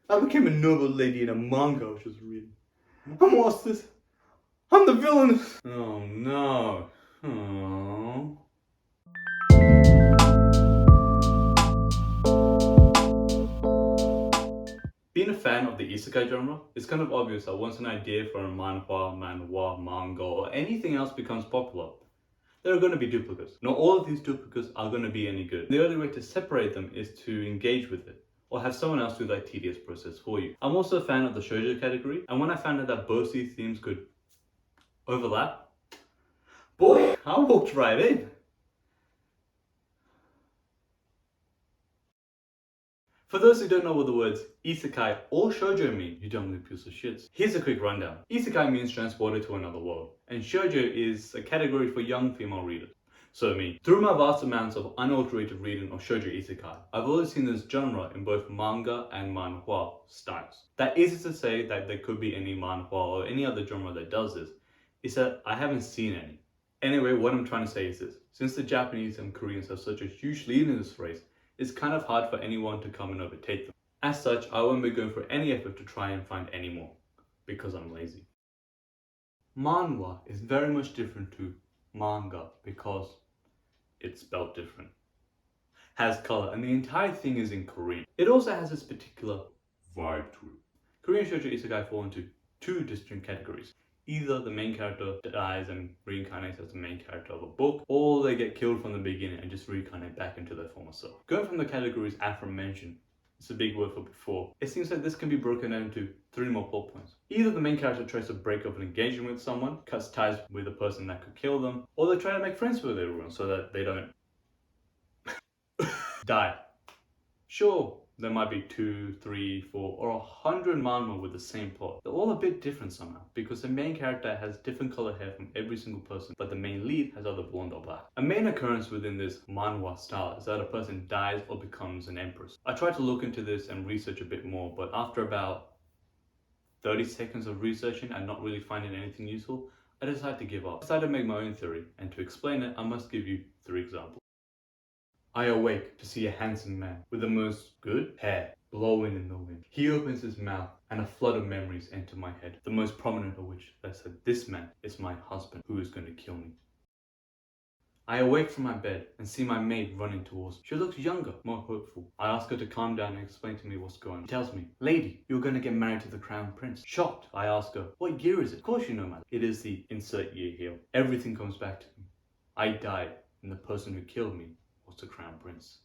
I became a noble lady in a manga I was just reading. And what's this? I'm the villainess! Oh no. Oh. Being a fan of the isekai genre, it's kind of obvious that once an idea for a manhwa, manga, or anything else becomes popular, there are going to be duplicates. Not all of these duplicates are going to be any good. The only way to separate them is to engage with it, or have someone else do that tedious process for you. I'm also a fan of the shoujo category, and when I found out that both these themes could overlap, boy, I walked right in. For those who don't know what the words isekai or shoujo mean, you dumb little piece of shits, here's a quick rundown. Isekai means transported to another world, and shoujo is a category for young female readers. So me. Through my vast amounts of unadulterated reading of shoujo isekai, I've always seen this genre in both manga and manhwa styles. That isn't to say that there could be any manhwa or any other genre that does this, it's that I haven't seen any. Anyway, what I'm trying to say is this. Since the Japanese and Koreans have such a huge lead in this race, it's kind of hard for anyone to come and overtake them. As such, I won't be going for any effort to try and find any more, because I'm lazy. Manhwa is very much different to manga because it's spelled different. Has color, and the entire thing is in Korean. It also has this particular vibe to it. Korean shoujo isekai fall into two distinct categories. Either the main character dies and reincarnates as the main character of a book, or they get killed from the beginning and just reincarnate back into their former self. Going from the categories aforementioned, it's a big word for before, it seems like this can be broken down into three more plot points. Either the main character tries to break up an engagement with someone, cuts ties with a person that could kill them, or they try to make friends with everyone so that they don't die. Sure, there might be 2, 3, 4, or 100 manhwa with the same plot. They're all a bit different somehow, because the main character has different color hair from every single person, but the main lead has either blonde or black. A main occurrence within this manhwa style is that a person dies or becomes an empress. I tried to look into this and research a bit more, but after about 30 seconds of researching and not really finding anything useful, I decided to give up. I decided to make my own theory, and to explain it, I must give you 3 examples. I awake to see a handsome man with the most good hair blowing in the wind. He opens his mouth and a flood of memories enter my head, the most prominent of which that said, this man is my husband who is going to kill me. I awake from my bed and see my maid running towards me. She looks younger, more hopeful. I ask her to calm down and explain to me what's going on. She tells me, lady, you're going to get married to the crown prince. Shocked, I ask her, what year is it? Of course you know, madam. It is the insert year here. Everything comes back to me. I died, and the person who killed me was the crown prince.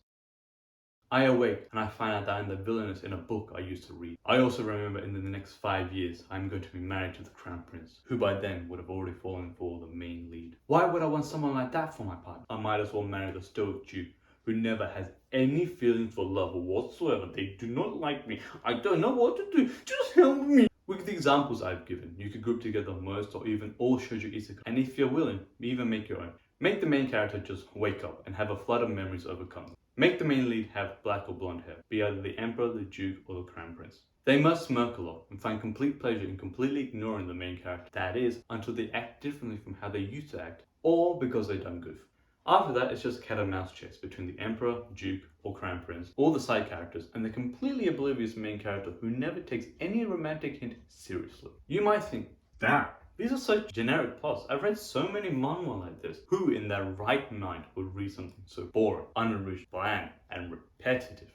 I awake and I find out that I'm the villainess in a book I used to read. I also remember in the next 5 years I'm going to be married to the crown prince, who by then would have already fallen for the main lead. Why would I want someone like that for my partner? I might as well marry the stoic Jew who never has any feelings for love whatsoever. They do not like me. I don't know what to do. Just help me. With the examples I've given, you could group together most or even all shoujo isekai, and if you're willing, even make your own. Make the main character just wake up and have a flood of memories overcome them. Make the main lead have black or blonde hair, be either the emperor, the duke, or the crown prince. They must smirk a lot and find complete pleasure in completely ignoring the main character. That is, until they act differently from how they used to act, or because they done goof. After that, it's just cat and mouse chase between the emperor, duke, or crown prince, all the side characters, and the completely oblivious main character who never takes any romantic hint seriously. You might think, damn, these are such generic plots. I've read so many manhwa like this. Who in their right mind would read something so boring, unoriginal, bland, and repetitive?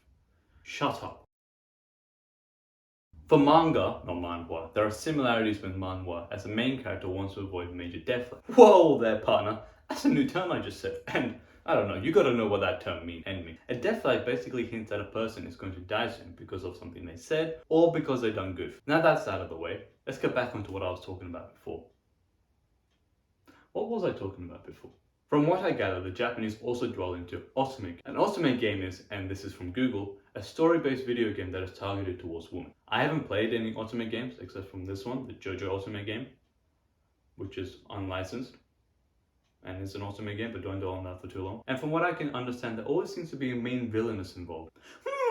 Shut up. For manga, not manhwa, there are similarities with manhwa as the main character wants to avoid major death. Whoa there, partner. That's a new term I just said. And I don't know, you gotta know what that term means. A death flag basically hints that a person is going to die soon because of something they said or because they done goof. Now that's out of the way, let's get back onto what I was talking about before. What was I talking about before? From what I gather, the Japanese also dwell into otome. An otome game is, and this is from Google, a story-based video game that is targeted towards women. I haven't played any otome games except from this one, the JoJo otome game, which is unlicensed. And it's an otome game, but don't dwell on that for too long. And from what I can understand, there always seems to be a main villainess involved.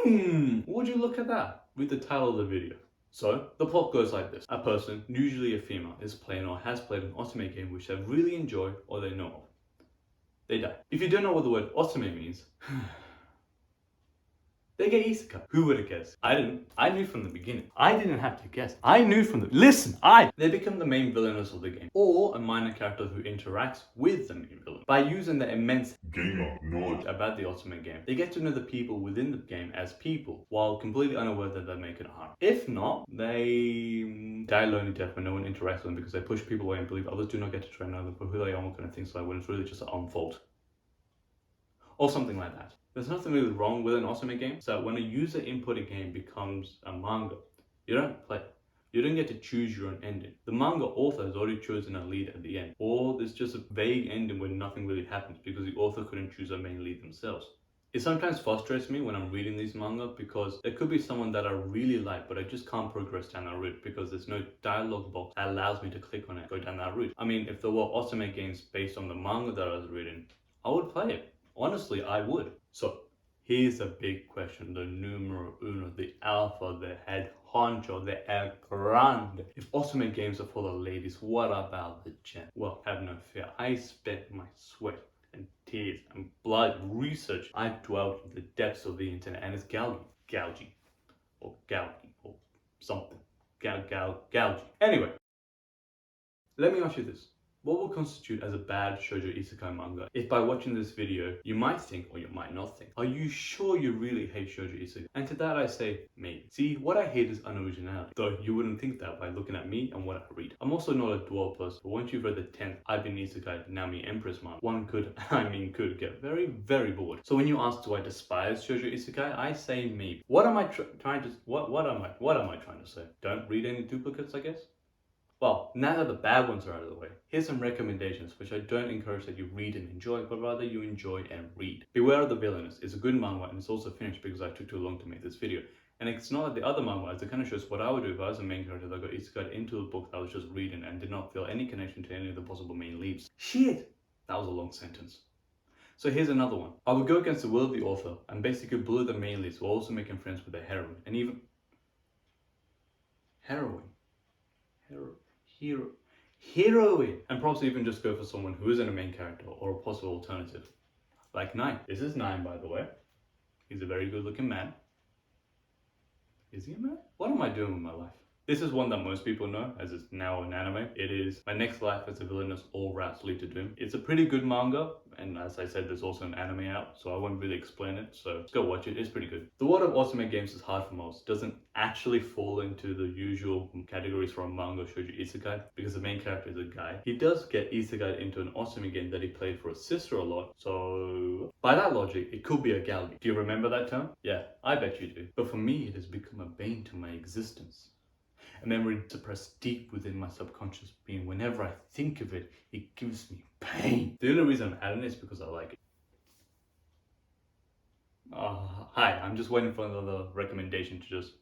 Would you look at that? With the title of the video. So, the plot goes like this. A person, usually a female, is playing or has played an otome game which they really enjoy or they know of. They die. If you don't know what the word otome means, They get isekai. Who would have guessed? I didn't. I knew from the beginning. I didn't have to guess. I knew from the... Listen, They become the main villainess of the game, or a minor character who interacts with the main villain. By using their immense gamer knowledge about the otome game, they get to know the people within the game as people, while completely unaware that they're making harm. If not, they die a lonely death when no one interacts with them because they push people away and believe others do not get to try and know them for who they are and what kind of things like when it's really just their own fault. Or something like that. There's nothing really wrong with an otome game, so when a user input a game becomes a manga, you don't play it. You don't get to choose your own ending. The manga author has already chosen a lead at the end, or there's just a vague ending where nothing really happens because the author couldn't choose a main lead themselves. It sometimes frustrates me when I'm reading these manga because there could be someone that I really like, but I just can't progress down that route because there's no dialogue box that allows me to click on it and go down that route. I mean, if there were otome games based on the manga that I was reading, I would play it. Honestly, I would. So, here's a big question, the numero uno, the alpha, the head honcho, the el grande. If otome games are for the ladies, what about the gent? Well, have no fear. I spent my sweat and tears and blood research. I dwelled in the depths of the internet and it's gouging, or something. Gouging. Anyway, let me ask you this. What will constitute as a bad shoujo isekai manga? If by watching this video, you might think or you might not think, are you sure you really hate shoujo isekai? And to that I say, maybe. See, what I hate is unoriginality. Though you wouldn't think that by looking at me and what I read. I'm also not a dwell person, but once you've read the 10th I've been isekai, now me Empress manga, one could get very, very bored. So when you ask, do I despise shoujo isekai? I say maybe. What am I trying to say? Don't read any duplicates, I guess? Well, now that the bad ones are out of the way, here's some recommendations which I don't encourage that you read and enjoy, but rather you enjoy and read. Beware of the Villainess is a good manga and it's also finished because I took too long to make this video. And it's not like the other mangas, it kind of shows what I would do if I was a main character that got isekai into a book that I was just reading and did not feel any connection to any of the possible main leads. Shit! That was a long sentence. So here's another one. I would go against the will of the author and basically bully the main leads while also making friends with the heroine and even... Heroine? Heroine, and perhaps even just go for someone who isn't a main character or a possible alternative. Like Nine. This is Nine, by the way. He's a very good looking man. Is he a man? What am I doing with my life? This is one that most people know, as it's now an anime. It is My Next Life as a Villainess, All Routes Lead to Doom. It's a pretty good manga, and as I said, there's also an anime out, so I won't really explain it, so just go watch it, it's pretty good. The world of otome games is hard for most. Doesn't actually fall into the usual categories for a manga shoujo isekai, because the main character is a guy. He does get isekai into an otome game that he played for his sister a lot, so by that logic, it could be a galgi. Do you remember that term? Yeah, I bet you do. But for me, it has become a bane to my existence. A memory suppressed deep within my subconscious being. Whenever I think of it, it gives me pain. The only reason I'm adding it is because I like it. Hi, I'm just waiting for another recommendation to just,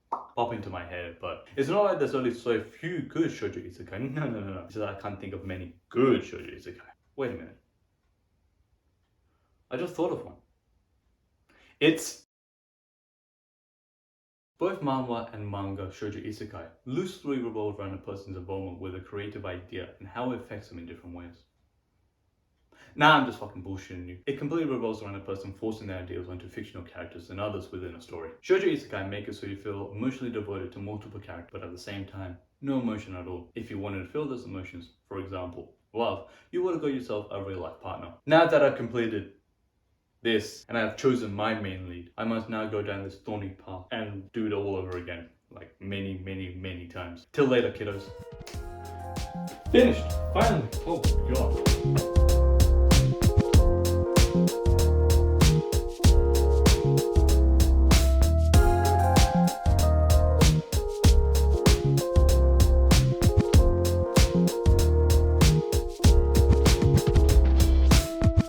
pop into my head. But it's not like there's only so few good shoujo isekai. No. It's just I can't think of many good shoujo isekai. Wait a minute. I just thought of one. It's... Both manhwa and manga shoujo isekai loosely revolve around a person's involvement with a creative idea and how it affects them in different ways. Nah, I'm just fucking bullshitting you. It completely revolves around a person forcing their ideas onto fictional characters and others within a story. Shoujo isekai make it so you feel emotionally devoted to multiple characters, but at the same time, no emotion at all. If you wanted to feel those emotions, for example, love, you would have got yourself a real life partner. Now that I've completed this and I've chosen my main lead, I must now go down this thorny path and do it all over again, like many times. Till later, kiddos. Finished! Finally! Oh god.